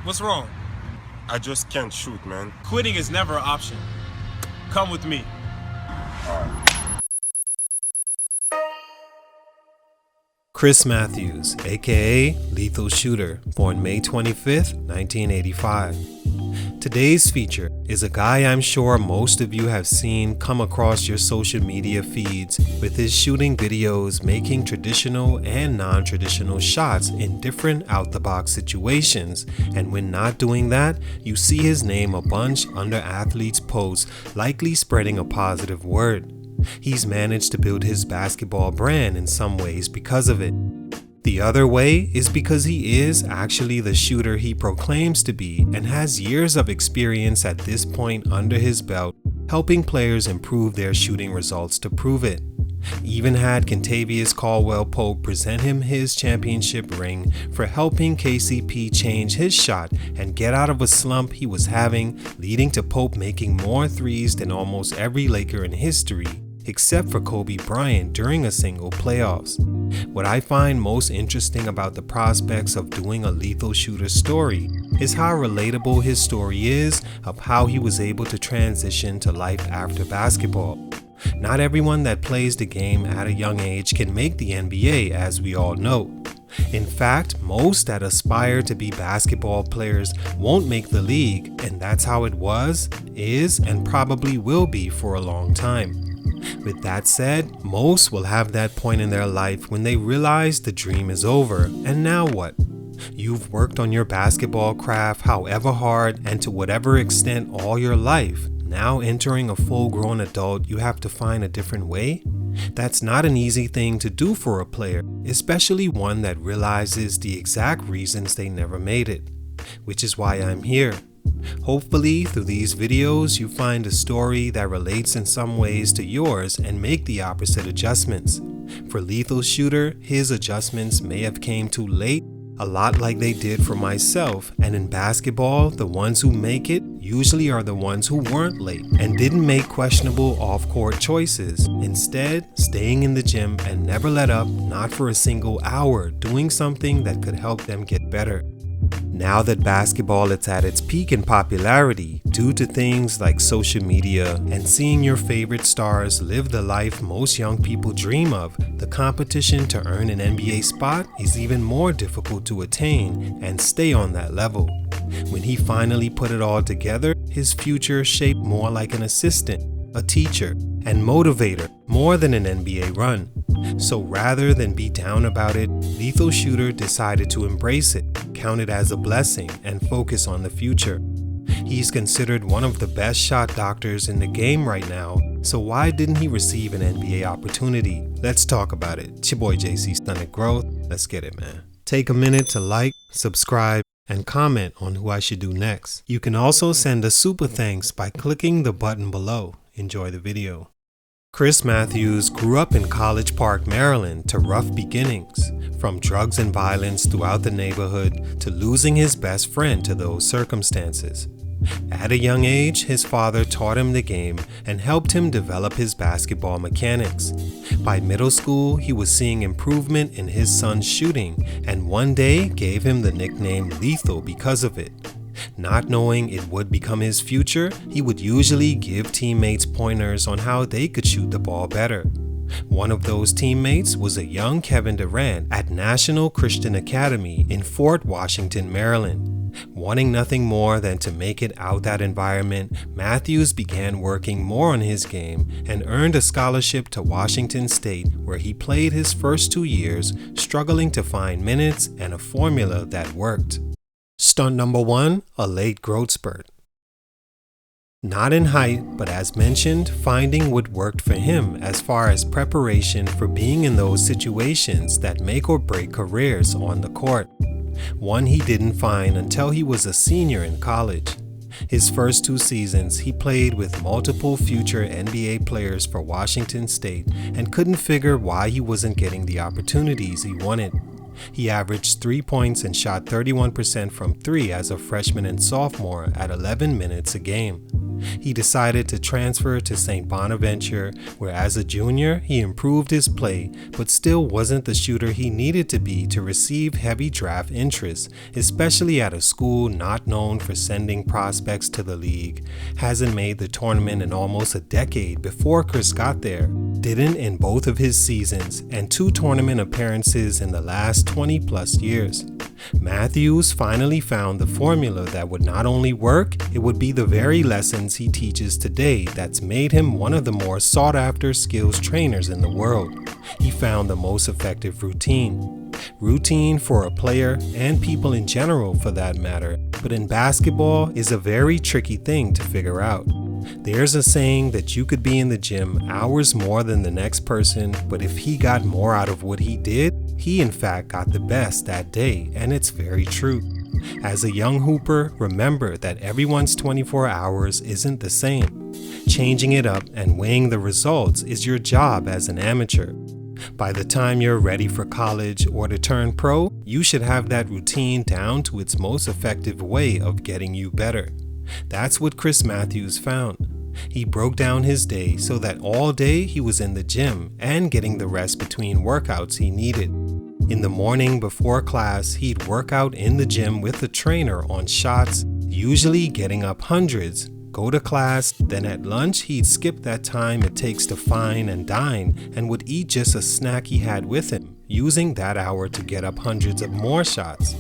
What's wrong? I just can't shoot, man. Quitting is never an option. Come with me. Chris Matthews, aka Lethal Shooter, born May 25th, 1985. Today's feature is a guy I'm sure most of you have seen come across your social media feeds with his shooting videos making traditional and non-traditional shots in different out-the-box situations, and when not doing that, you see his name a bunch under athletes' posts, likely spreading a positive word. He's managed to build his basketball brand in some ways because of it. The other way is because he is actually the shooter he proclaims to be and has years of experience at this point under his belt, helping players improve their shooting results to prove it. Even had Kentavious Caldwell-Pope present him his championship ring for helping KCP change his shot and get out of a slump he was having, leading to Pope making more threes than almost every Laker in history, except for Kobe Bryant during a single playoffs. What I find most interesting about the prospects of doing a Lethal Shooter story is how relatable his story is of how he was able to transition to life after basketball. Not everyone that plays the game at a young age can make the NBA, as we all know. In fact, most that aspire to be basketball players won't make the league, and that's how it was, is, and probably will be for a long time. With that said, most will have that point in their life when they realize the dream is over, and now what? You've worked on your basketball craft however hard and to whatever extent all your life. Now entering a full-grown adult, you have to find a different way? That's not an easy thing to do for a player, especially one that realizes the exact reasons they never made it. Which is why I'm here. Hopefully, through these videos, you find a story that relates in some ways to yours and make the opposite adjustments. For Lethal Shooter, his adjustments may have came too late, a lot like they did for myself, and in basketball, the ones who make it usually are the ones who weren't late and didn't make questionable off-court choices, instead staying in the gym and never let up, not for a single hour, doing something that could help them get better. Now that basketball is at its peak in popularity due to things like social media and seeing your favorite stars live the life most young people dream of, the competition to earn an NBA spot is even more difficult to attain and stay on that level. When he finally put it all together, his future shaped more like an assistant, a teacher, and motivator more than an NBA run. So rather than be down about it, Lethal Shooter decided to embrace it, count it as a blessing, and focus on the future. He's considered one of the best shot doctors in the game right now, so why didn't he receive an NBA opportunity? Let's talk about it. It's your boy JC Stunted Growth. Let's get it, man. Take a minute to like, subscribe, and comment on who I should do next. You can also send a super thanks by clicking the button below. Enjoy the video. Chris Matthews grew up in College Park, Maryland, to rough beginnings, from drugs and violence throughout the neighborhood to losing his best friend to those circumstances. At a young age, his father taught him the game and helped him develop his basketball mechanics. By middle school, he was seeing improvement in his son's shooting, and one day gave him the nickname Lethal because of it. Not knowing it would become his future, he would usually give teammates pointers on how they could shoot the ball better. One of those teammates was a young Kevin Durant at National Christian Academy in Fort Washington, Maryland. Wanting nothing more than to make it out that environment, Matthews began working more on his game and earned a scholarship to Washington State, where he played his first 2 years, struggling to find minutes and a formula that worked. Stunt number 1, a late growth spurt. Not in height, but as mentioned, finding what worked for him as far as preparation for being in those situations that make or break careers on the court. One he didn't find until he was a senior in college. His first 2 seasons, he played with multiple future NBA players for Washington State and couldn't figure why he wasn't getting the opportunities he wanted. He averaged 3 points and shot 31% from 3 as a freshman and sophomore at 11 minutes a game. He decided to transfer to St. Bonaventure, where as a junior he improved his play but still wasn't the shooter he needed to be to receive heavy draft interest, especially at a school not known for sending prospects to the league. Hasn't made the tournament in almost a decade before Chris got there. Didn't in both of his seasons, and 2 tournament appearances in the last 20 plus years. Matthews finally found the formula that would not only work, it would be the very lessons he teaches today that's made him one of the more sought after skills trainers in the world. He found the most effective routine. Routine for a player, and people in general for that matter, but in basketball is a very tricky thing to figure out. There's a saying that you could be in the gym hours more than the next person, but if he got more out of what he did, he in fact got the best that day, and it's very true. As a young hooper, remember that everyone's 24 hours isn't the same. Changing it up and weighing the results is your job as an amateur. By the time you're ready for college or to turn pro, you should have that routine down to its most effective way of getting you better. That's what Chris Matthews found. He broke down his day so that all day he was in the gym and getting the rest between workouts he needed. In the morning before class, he'd work out in the gym with a trainer on shots, usually getting up hundreds, go to class, then at lunch he'd skip that time it takes to fine and dine and would eat just a snack he had with him, using that hour to get up hundreds of more shots.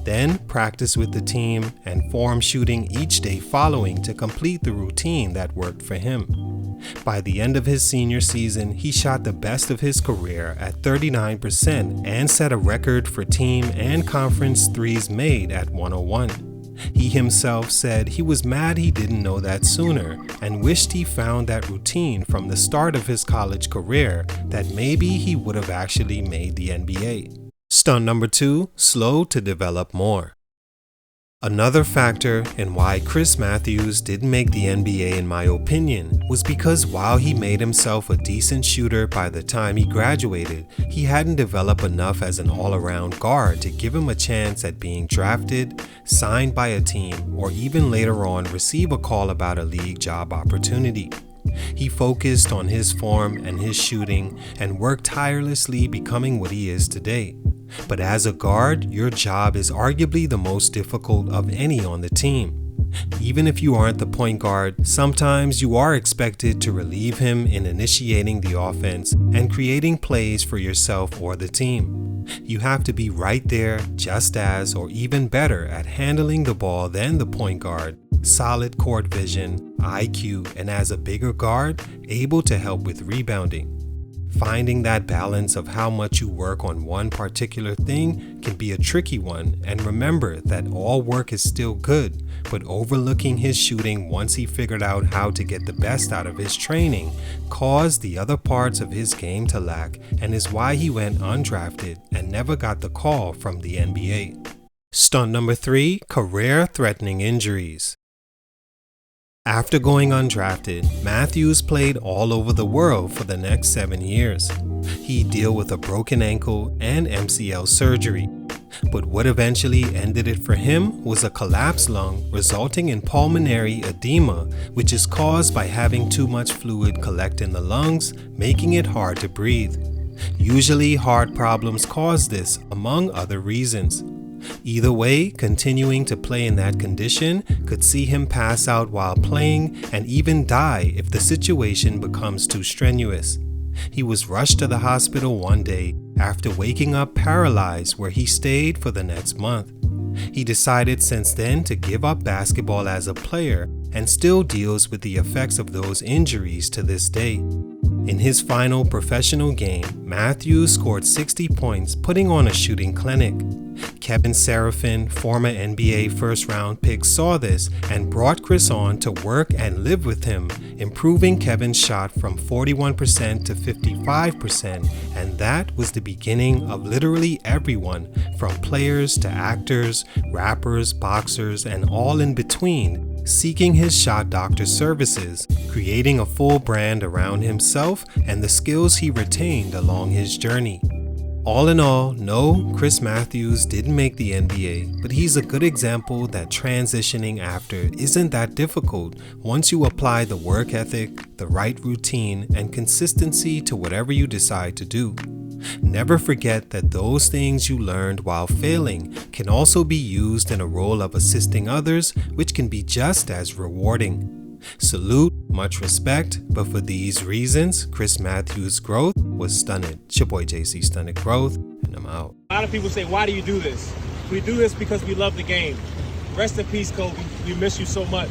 Then practice with the team and form shooting each day following to complete the routine that worked for him. By the end of his senior season, he shot the best of his career at 39% and set a record for team and conference threes made at 101. He himself said he was mad he didn't know that sooner and wished he found that routine from the start of his college career, that maybe he would have actually made the NBA. Stunt number 2, slow to develop more. Another factor in why Chris Matthews didn't make the NBA, in my opinion, was because while he made himself a decent shooter by the time he graduated, he hadn't developed enough as an all-around guard to give him a chance at being drafted, signed by a team, or even later on receive a call about a league job opportunity. He focused on his form and his shooting and worked tirelessly, becoming what he is today. But as a guard, your job is arguably the most difficult of any on the team. Even if you aren't the point guard, sometimes you are expected to relieve him in initiating the offense and creating plays for yourself or the team. You have to be right there, just as or even better at handling the ball than the point guard, solid court vision, IQ, and as a bigger guard, able to help with rebounding. Finding that balance of how much you work on one particular thing can be a tricky one, and remember that all work is still good, but overlooking his shooting once he figured out how to get the best out of his training caused the other parts of his game to lack, and is why he went undrafted and never got the call from the NBA. Stunt number 3, career-threatening injuries. After going undrafted, Matthews played all over the world for the next 7 years. He'd deal with a broken ankle and MCL surgery. But what eventually ended it for him was a collapsed lung resulting in pulmonary edema, which is caused by having too much fluid collect in the lungs, making it hard to breathe. Usually heart problems cause this, among other reasons. Either way, continuing to play in that condition could see him pass out while playing and even die if the situation becomes too strenuous. He was rushed to the hospital one day after waking up paralyzed, where he stayed for the next month. He decided since then to give up basketball as a player and still deals with the effects of those injuries to this day. In his final professional game, Matthews scored 60 points, putting on a shooting clinic. Kevin Seraphin, former NBA first-round pick, saw this and brought Chris on to work and live with him, improving Kevin's shot from 41% to 55%, and that was the beginning of literally everyone, from players to actors, rappers, boxers, and all in between, seeking his shot doctor services, creating a full brand around himself and the skills he retained along his journey. All in all, no, Chris Matthews didn't make the NBA, but he's a good example that transitioning after isn't that difficult once you apply the work ethic, the right routine, and consistency to whatever you decide to do. Never forget that those things you learned while failing can also be used in a role of assisting others, which can be just as rewarding. Salute, much respect, but for these reasons, Chris Matthews' growth was stunted. It's your boy JC, Stunted Growth, and I'm out. A lot of people say, why do you do this? We do this because we love the game. Rest in peace, Kobe. We miss you so much.